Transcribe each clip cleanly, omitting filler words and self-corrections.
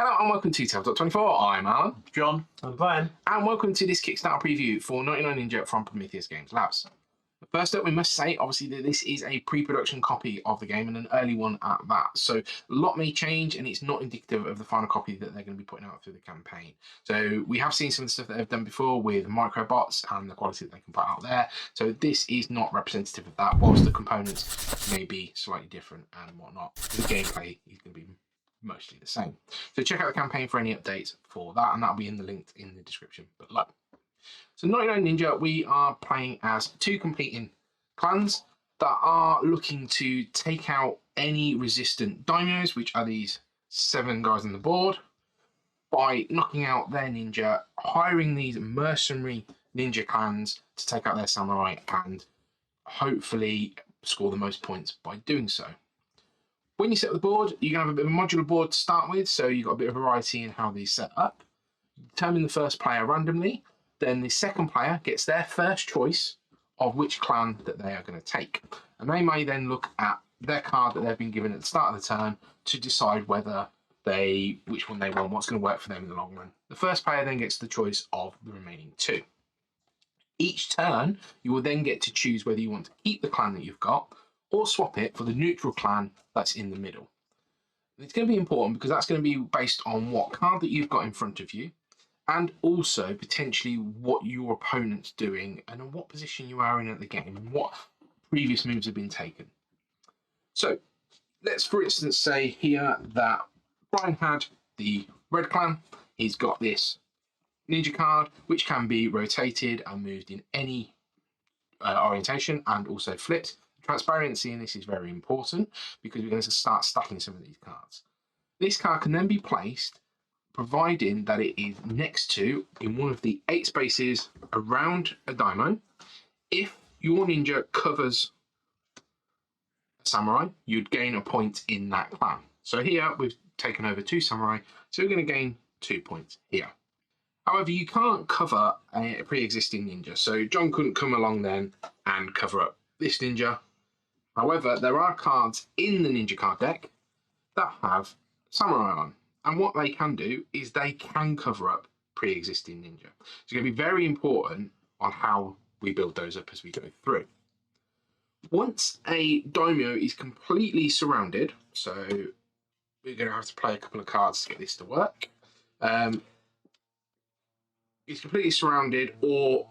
Hello and welcome to Tabletop 24. I'm Alan. John. I'm Brian. And welcome to this Kickstarter preview for 99 Ninja from Premetheus Games Labs. First up, we must say, obviously, that this is a pre-production copy of the game and an early one at that. So a lot may change and it's not indicative of the final copy that they're going to be putting out through the campaign. So we have seen some of the stuff that they've done before with microbots and the quality that they can put out there. So this is not representative of that, whilst the components may be slightly different and whatnot. The gameplay is going to be mostly the same. So check out the campaign for any updates for that, and that'll be in the link in the description below. So 99 Ninja, we are playing as two competing clans that are looking to take out any resistant daimyos, which are these 7 guys on the board, by knocking out their ninja, hiring these mercenary ninja clans to take out their samurai, and hopefully score the most points by doing so. When you set the board, you're going to have a bit of a modular board to start with, so you've got a bit of variety in how these set up. Determine the first player randomly, then the second player gets their first choice of which clan that they are going to take. And they may then look at their card that they've been given at the start of the turn to decide whether which one they want, what's going to work for them in the long run. The first player then gets the choice of the remaining 2. Each turn, you will then get to choose whether you want to keep the clan that you've got or swap it for the neutral clan that's in the middle. And it's going to be important because that's going to be based on what card that you've got in front of you, and also potentially what your opponent's doing and in what position you are in at the game and what previous moves have been taken. So let's, for instance, say here that Brian had the red clan. He's got this ninja card, which can be rotated and moved in any orientation and also flipped. Transparency in this is very important because we're going to start stacking some of these cards. This card can then be placed providing that it is next to, in one of the 8 spaces around a daimyo. If your ninja covers a samurai, you'd gain a point in that clan. So here we've taken over 2 samurai, so we're going to gain 2 points here. However, you can't cover a pre-existing ninja, so John couldn't come along then and cover up this ninja. However, there are cards in the ninja card deck that have samurai on. And what they can do is they can cover up pre-existing ninja. It's going to be very important on how we build those up as we go through. Once a daimyo is completely surrounded, so we're going to have to play a couple of cards to get this to work. It's completely surrounded or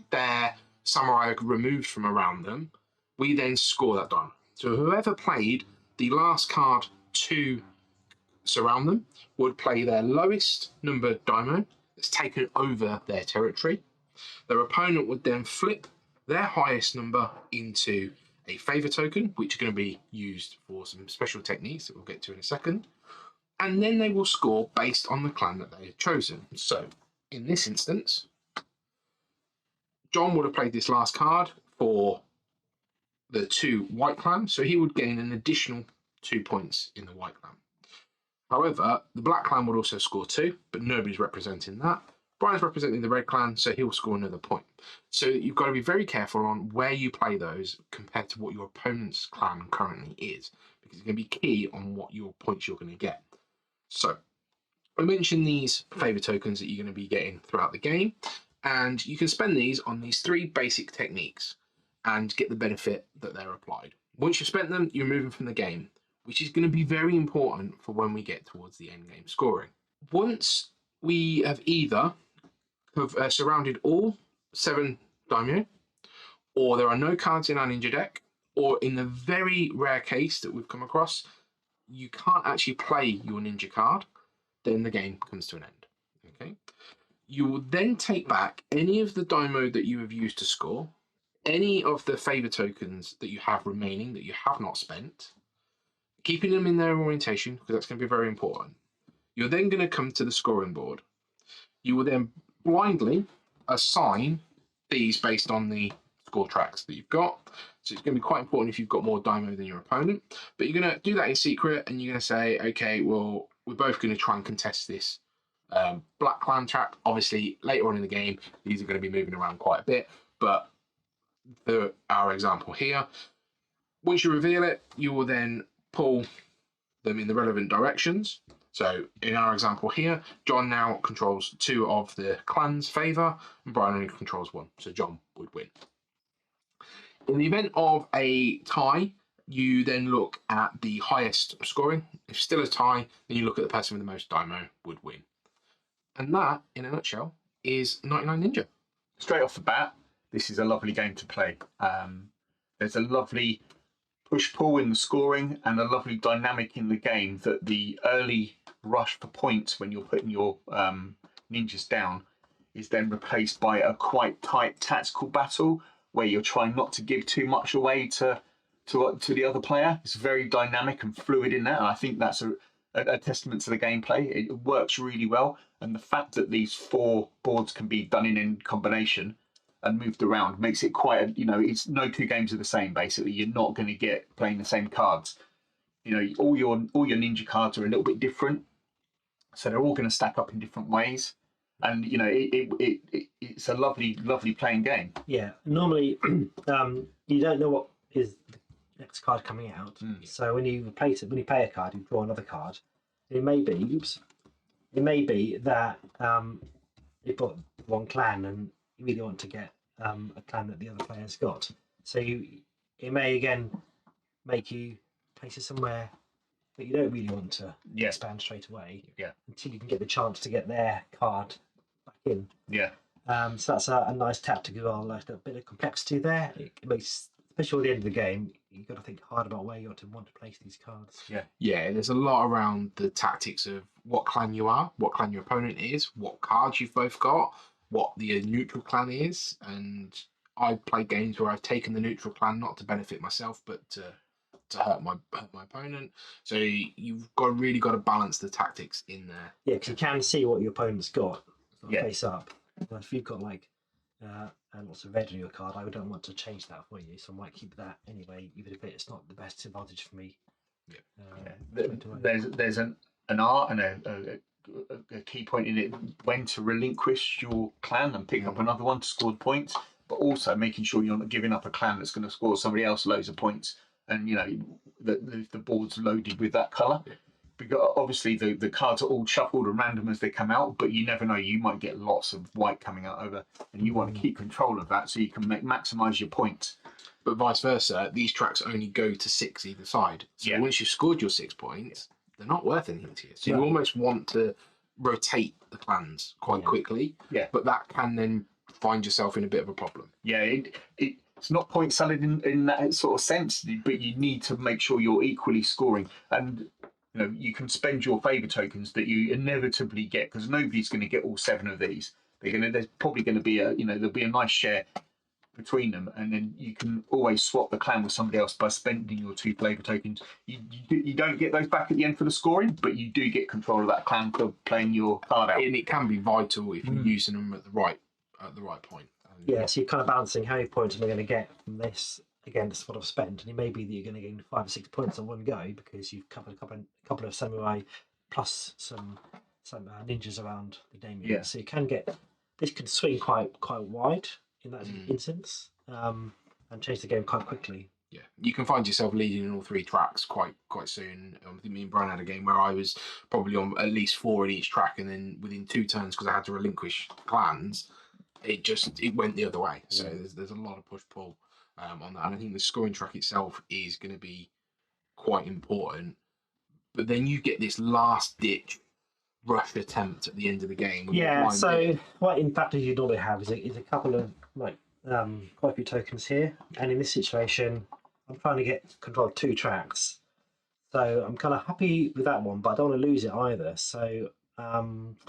their samurai are removed from around them, we then score that daimyo. So whoever played the last card to surround them would play their lowest numbered daimyo that's taken over their territory. Their opponent would then flip their highest number into a favour token, which are going to be used for some special techniques that we'll get to in a second. And then they will score based on the clan that they have chosen. So in this instance, John would have played this last card for the 2 white clan, so he would gain an additional 2 points in the white clan. However, the black clan would also score 2, but nobody's representing that. Brian's representing the red clan, so he'll score another point. So you've got to be very careful on where you play those compared to what your opponent's clan currently is, because it's going to be key on what your points you're going to get. So I mentioned these favour tokens that you're going to be getting throughout the game, and you can spend these on these 3 basic techniques and get the benefit that they're applied. Once you've spent them, you're moving from the game, which is going to be very important for when we get towards the end game scoring. Once we have either surrounded all 7 daimyo, or there are no cards in our ninja deck, or in the very rare case that we've come across, you can't actually play your ninja card, then the game comes to an end. Okay. You will then take back any of the daimyo that you have used to score, any of the favour tokens that you have remaining that you have not spent, keeping them in their orientation, because that's going to be very important. You're then going to come to the scoring board. You will then blindly assign these based on the score tracks that you've got. So it's going to be quite important if you've got more daimyo than your opponent. But you're going to do that in secret, and you're going to say, okay, well, we're both going to try and contest this black clan track. Obviously, later on in the game, these are going to be moving around quite a bit, but for our example here, once you reveal it, you will then pull them in the relevant directions. So in our example here, John now controls 2 of the clan's favour, and Brian only controls 1. So John would win. In the event of a tie, you then look at the highest scoring. If still a tie, then you look at the person with the most Dymo would win. And that, in a nutshell, is 99 Ninja. Straight off the bat, this is a lovely game to play. There's a lovely push-pull in the scoring and a lovely dynamic in the game that the early rush for points when you're putting your ninjas down is then replaced by a quite tight tactical battle where you're trying not to give too much away to the other player. It's very dynamic and fluid in that, and I think that's a testament to the gameplay. It works really well, and the fact that these 4 boards can be done in combination and moved around makes it quite it's no 2 games are the same. Basically, you're not going to get playing the same cards. All your ninja cards are a little bit different, so they're all going to stack up in different ways. And it's a lovely playing game. Yeah, normally you don't know what is the next card coming out. So when you replace it, when you play a card, you draw another card. It may be that you've got one clan and you really want to get a clan that the other player's got. So it may again make you place it somewhere that you don't really want to expand straight away. Yeah. Until you can get the chance to get their card back in. Yeah. So that's a nice tactic as well. Like a bit of complexity there. It makes, especially at the end of the game, you've got to think hard about where you want to place these cards. Yeah, there's a lot around the tactics of what clan you are, what clan your opponent is, what cards you've both got, what the neutral clan is. And I've played games where I've taken the neutral clan not to benefit myself, but to hurt my opponent. So you've really got to balance the tactics in there. Yeah, because you can see what your opponent's got face up. But if you've got lots of red on your card, I don't want to change that for you, so I might keep that anyway, even if it's not the best advantage for me. There's an art and a key point in it when to relinquish your clan and pick up another one to score points, but also making sure you're not giving up a clan that's going to score somebody else loads of points, and the board's loaded with that colour. Because obviously the cards are all shuffled and random as they come out, but you never know, you might get lots of white coming out over, and you want to keep control of that so you can maximise your points. But vice versa, these tracks only go to 6 either side. So once you've scored your 6 points, they're not worth anything to you. So you almost want to rotate the clans quite quickly. Yeah. But that can then find yourself in a bit of a problem. Yeah, it's not point salad in that sort of sense, but you need to make sure you're equally scoring. And you can spend your favour tokens that you inevitably get, because nobody's going to get all 7 of these. There's probably going to be there'll be a nice share between them, and then you can always swap the clan with somebody else by spending your 2 favour tokens. You don't get those back at the end for the scoring, but you do get control of that clan for playing your card out. And it can be vital if you're using them at the right point. So you're kind of balancing how many points am I going to get from this against what I've spent, and it may be that you're going to gain 5 or 6 points on one go because you've covered a couple of samurai plus some ninjas around the daemon. Yeah. So you can get this can swing quite wide in that instance, and change the game quite quickly. Yeah, you can find yourself leading in all 3 tracks quite soon. I think me and Brian had a game where I was probably on at least 4 in each track, and then within 2 turns, because I had to relinquish clans, it went the other way. So there's a lot of push pull on that, and I think the scoring track itself is going to be quite important. But then you get this last ditch rush attempt at the end of the game. So what in fact you normally have is a couple of quite a few tokens here, and in this situation I'm trying to get control of 2 tracks, so I'm kind of happy with that one, but I don't want to lose it either. So I want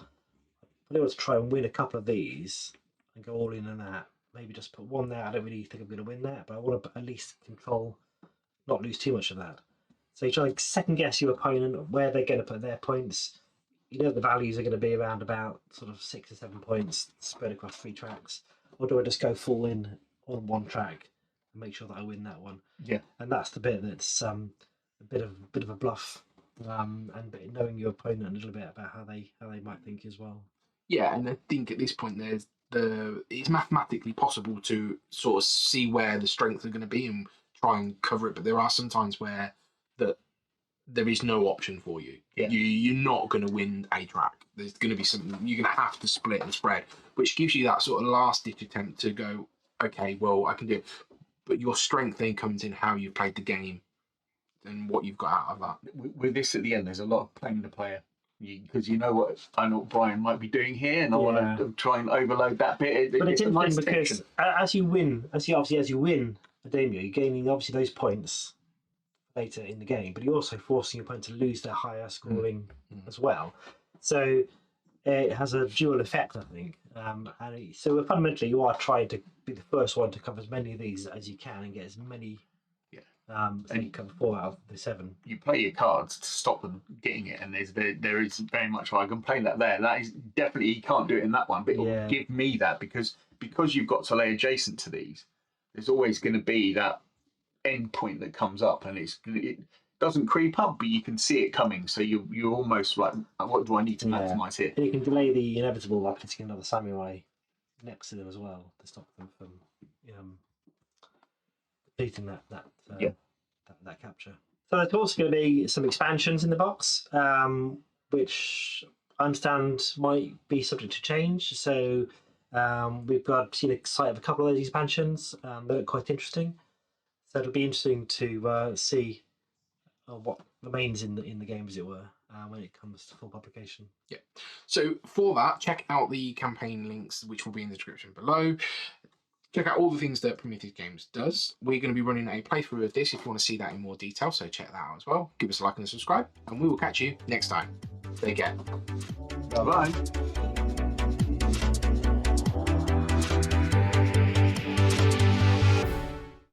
to try and win a couple of these and go all in on that. Maybe just put 1 there. I don't really think I'm going to win that, but I want to at least control, not lose too much of that. So you try to second guess your opponent, where they're going to put their points. The values are going to be around about sort of 6 or 7 points spread across 3 tracks. Or do I just go full in on 1 track and make sure that I win that one? Yeah. And that's the bit that's a bit of a bluff, and knowing your opponent a little bit about how they might think as well. Yeah, and I think at this point it's mathematically possible to sort of see where the strengths are going to be and try and cover it, but there are some times where there is no option for you. Yeah. You're not going to win a track. There's going to be something you're going to have to split and spread, which gives you that sort of last ditch attempt to go, okay, well, I can do it. But your strength then comes in how you played the game and what you've got out of that. With this at the end, there's a lot of playing the player. Because you know what I know what Brian might be doing here, and I want to try and overload that bit. But it's a interesting nice because tension. as you win a daemio, you're gaining obviously those points later in the game, but you're also forcing your opponent to lose their higher scoring as well. So it has a dual effect, I think. So fundamentally, you are trying to be the first one to cover as many of these as you can and get as many. And you cover 4 out of the 7. You play your cards to stop them getting it, and there is very much I can play that there. That is definitely you can't do it in that one, but it will give me that because you've got to lay adjacent to these. There's always going to be that end point that comes up, and it doesn't creep up, but you can see it coming. So you're almost like, what do I need to maximise here? And you can delay the inevitable by putting another samurai next to them as well to stop them from completing that capture. So there's also going to be some expansions in the box, which I understand might be subject to change. So we've seen a sight of a couple of those expansions that look quite interesting. So it'll be interesting to see what remains in the game, as it were, when it comes to full publication. Yeah. So for that, check out the campaign links, which will be in the description below. Check out all the things that Premetheus Games does. We're going to be running a playthrough of this if you want to see that in more detail, so check that out as well. Give us a like and a subscribe, and we will catch you next time. Take care. Bye-bye.